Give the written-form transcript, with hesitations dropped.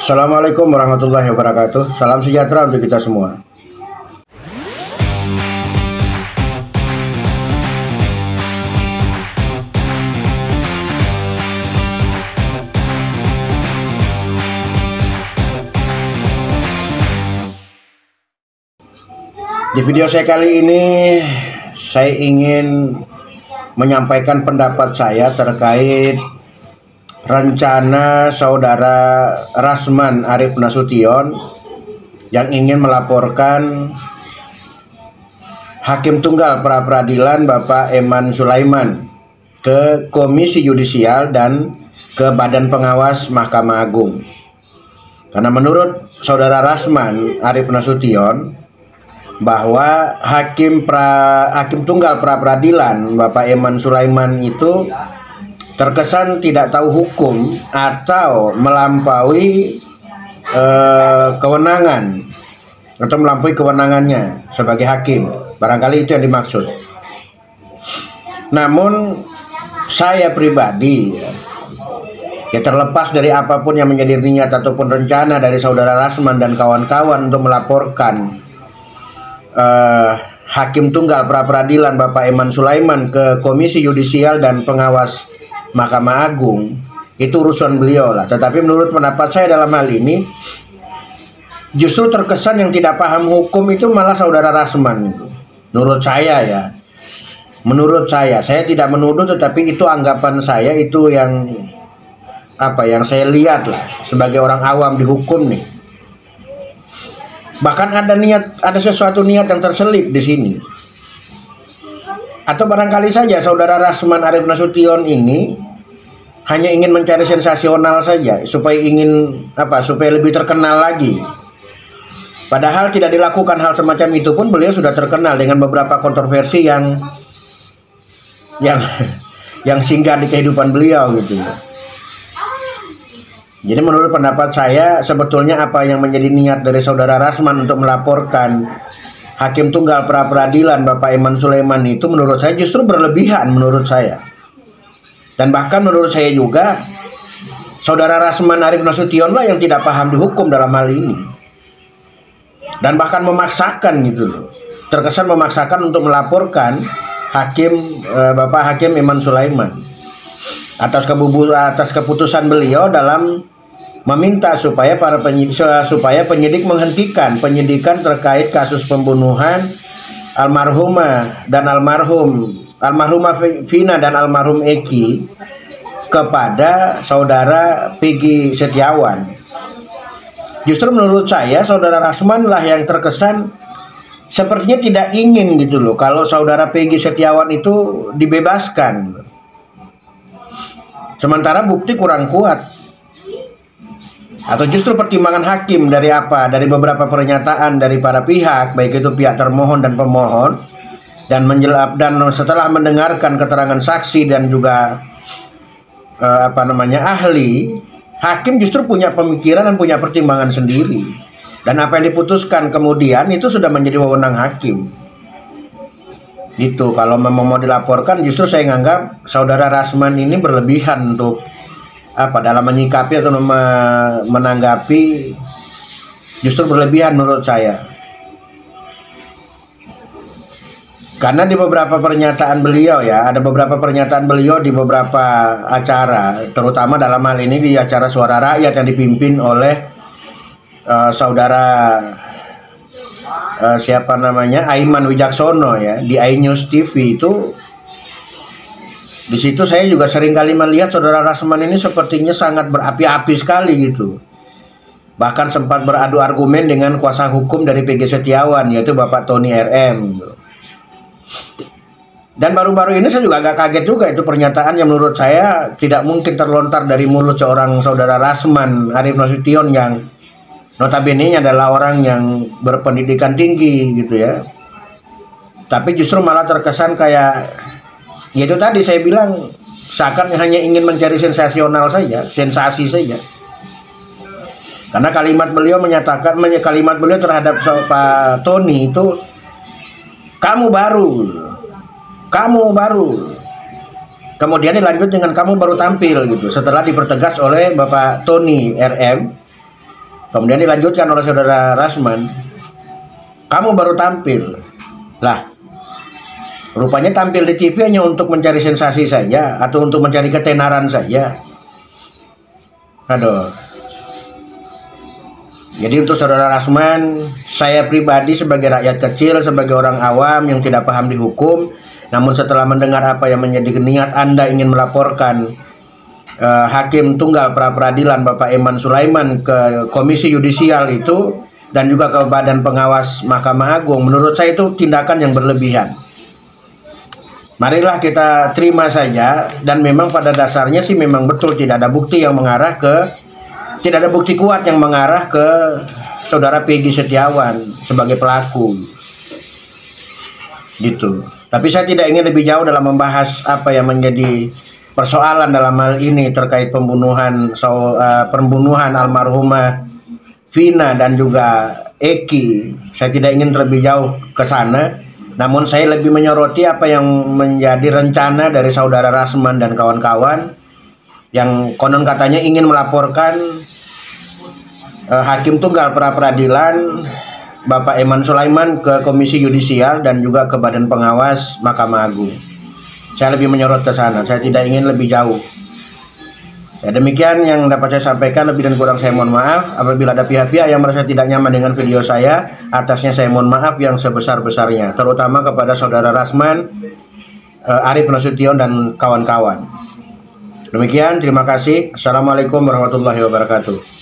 Assalamualaikum warahmatullahi wabarakatuh. Salam sejahtera untuk kita semua. Di video saya kali ini, saya ingin menyampaikan pendapat saya terkait rencana saudara Rasman Arief Nasution yang ingin melaporkan Hakim Tunggal Pra Peradilan Bapak Eman Sulaiman ke Komisi Yudisial dan ke Badan Pengawas Mahkamah Agung. Karena menurut saudara Rasman Arief Nasution bahwa Hakim Tunggal Pra Peradilan Bapak Eman Sulaiman itu terkesan tidak tahu hukum atau melampaui kewenangan atau melampaui kewenangannya sebagai hakim. Barangkali itu yang dimaksud. Namun saya pribadi ya terlepas dari apapun yang menjadi niat ataupun rencana dari saudara Rasman dan kawan-kawan untuk melaporkan Hakim Tunggal Pra Peradilan Bapak Eman Sulaiman ke Komisi Yudisial dan Pengawas Mahkamah Agung, itu urusan beliau lah. Tetapi menurut pendapat saya dalam hal ini, justru terkesan yang tidak paham hukum itu malah saudara Rasman. Menurut saya ya, saya tidak menuduh, tetapi itu anggapan saya, itu yang yang saya lihat lah sebagai orang awam di hukum nih. Bahkan ada sesuatu niat yang terselip di sini. Atau barangkali saja saudara Rasman Arief Nasution ini hanya ingin mencari sensasional saja supaya lebih terkenal lagi. Padahal tidak dilakukan hal semacam itu pun beliau sudah terkenal dengan beberapa kontroversi yang singgah di kehidupan beliau gitu. Jadi menurut pendapat saya, sebetulnya apa yang menjadi niat dari saudara Rasman untuk melaporkan Hakim Tunggal Pra Peradilan Bapak Eman Sulaiman itu menurut saya justru berlebihan menurut saya. Dan bahkan menurut saya juga saudara Rasman Arief Nasution lah yang tidak paham di hukum dalam hal ini. Dan bahkan memaksakan gitu loh. Terkesan memaksakan untuk melaporkan Bapak Hakim Eman Sulaiman atas keputusan beliau dalam meminta supaya penyidik menghentikan penyidikan terkait kasus pembunuhan almarhumah Vina dan almarhum Eki kepada saudara Peggy Setiawan. Justru menurut saya saudara Rasman lah yang terkesan sepertinya tidak ingin gitu loh kalau saudara Peggy Setiawan itu dibebaskan. Sementara bukti kurang kuat. Atau justru pertimbangan hakim dari beberapa pernyataan dari para pihak, baik itu pihak termohon dan pemohon, dan setelah mendengarkan keterangan saksi dan juga ahli, hakim justru punya pemikiran dan punya pertimbangan sendiri. Dan apa yang diputuskan kemudian itu sudah menjadi wewenang hakim. Itu kalau memang mau dilaporkan, justru saya menganggap saudara Rasman ini berlebihan untuk dalam menyikapi atau menanggapi, justru berlebihan menurut saya. Karena di beberapa pernyataan beliau ada beberapa pernyataan beliau di beberapa acara, terutama dalam hal ini di acara Suara Rakyat yang dipimpin oleh saudara Aiman Wijaksono ya, di iNews TV itu. Di situ saya juga sering kali melihat saudara Rasman ini sepertinya sangat berapi-api sekali gitu. Bahkan sempat beradu argumen dengan kuasa hukum dari Peggy Setiawan, yaitu Bapak Tony RM. Dan baru-baru ini saya juga agak kaget juga itu pernyataan yang menurut saya tidak mungkin terlontar dari mulut seorang saudara Rasman Arief Nasution yang notabene adalah orang yang berpendidikan tinggi gitu ya. Tapi justru malah terkesan kayak, ya itu tadi saya bilang, seakan hanya ingin mencari sensasi saja. Karena kalimat beliau terhadap Pak Tony itu, kamu baru. Kemudian dilanjut dengan kamu baru tampil gitu. Setelah dipertegas oleh Bapak Tony RM Kemudian dilanjutkan oleh saudara Rasman, kamu baru tampil. Lah, rupanya tampil di TV hanya untuk mencari sensasi saja atau untuk mencari ketenaran saja. Aduh. Jadi untuk saudara Rasman, saya pribadi sebagai rakyat kecil, sebagai orang awam yang tidak paham di hukum, namun setelah mendengar apa yang menjadi niat Anda ingin melaporkan Hakim Tunggal Pra Peradilan Bapak Eman Sulaiman ke Komisi Yudisial itu dan juga ke Badan Pengawas Mahkamah Agung, menurut saya itu tindakan yang berlebihan. Marilah kita terima saja, dan memang pada dasarnya sih memang betul tidak ada bukti yang mengarah ke tidak ada bukti kuat yang mengarah ke saudara Peggy Setiawan sebagai pelaku. Gitu. Tapi saya tidak ingin lebih jauh dalam membahas apa yang menjadi persoalan dalam hal ini terkait pembunuhan almarhumah Vina dan juga Eki. Saya tidak ingin terlebih jauh ke sana. Namun saya lebih menyoroti apa yang menjadi rencana dari saudara Rasman dan kawan-kawan yang konon katanya ingin melaporkan Hakim Tunggal Pra Peradilan Bapak Eman Sulaiman ke Komisi Yudisial dan juga ke Badan Pengawas Mahkamah Agung. Saya lebih menyorot ke sana, saya tidak ingin lebih jauh. Ya, demikian yang dapat saya sampaikan, lebih dan kurang saya mohon maaf. Apabila ada pihak-pihak yang merasa tidak nyaman dengan video saya, atasnya saya mohon maaf yang sebesar-besarnya, terutama kepada saudara Rasman, Arief Nasution dan kawan-kawan. Demikian, terima kasih. Assalamualaikum warahmatullahi wabarakatuh.